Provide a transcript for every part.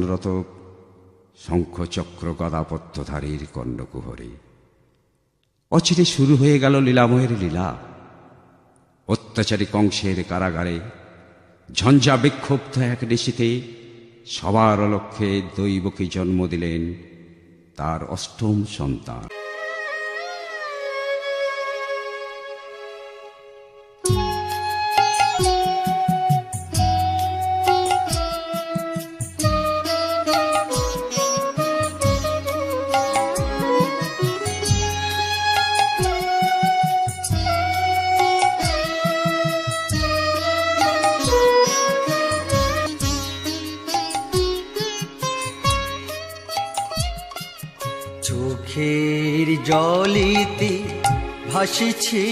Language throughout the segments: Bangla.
মন্থনরত শঙ্খ চক্র গদাপদ্মধারীর কর্ণকুহরে। অচিরে শুরু হয়ে গেল লীলাময়ের লীলা। অত্যাচারী কংসের কারাগারে ঝঞ্ঝা বিক্ষুব্ধ এক নিশীথে সবার অলক্ষ্যে দৈবকী জন্ম দিলেন তার অষ্টম সন্তান। চোখের জলিতে ভাসিছে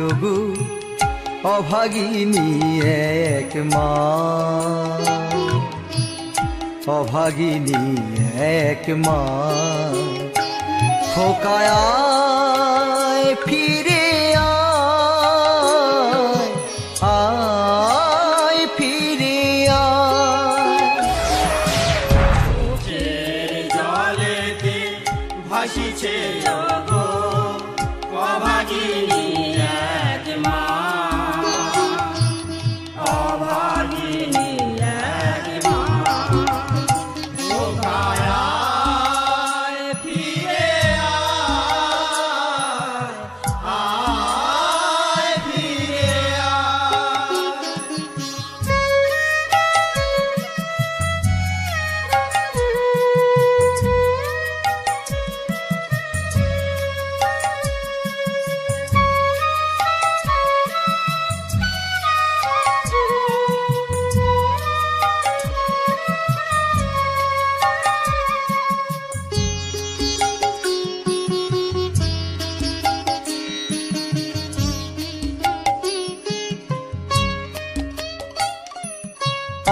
ওগো অভাগিনী এক মা, অভাগিনী এক মা। খোকায় ফিরে আয় ফিরে ভাসিছে ওগো অভাগিনী এক মা, অভাগিনী এক মা। খোকায় ফিরে আয় ফিরে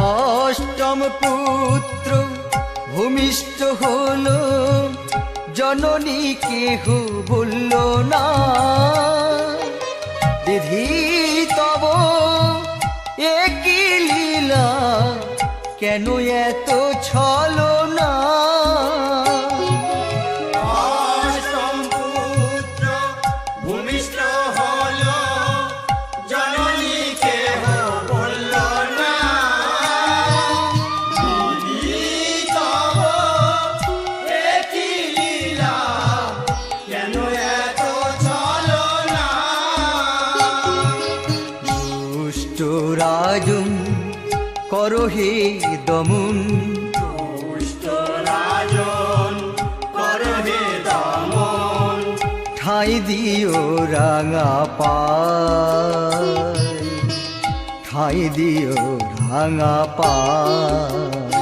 অষ্টম পুত্র ভূমিষ্ঠ হলো, জননী কেহ বলল না। বিধি তব একই লীলা, কেন এত ছলনা। অষ্টম পুত্র ভূমিষ্ঠ হলো, জননী কেহ বলল না। বিধি তব একই লীলা, কেন এত ছলনা। দুষ্ট রাজন করো হে দমন, দুষ্ট রাজন করো হে দমন। ঠাঁই দিও রাঙা পায়, ঠাঁই দিও রাঙা পায়।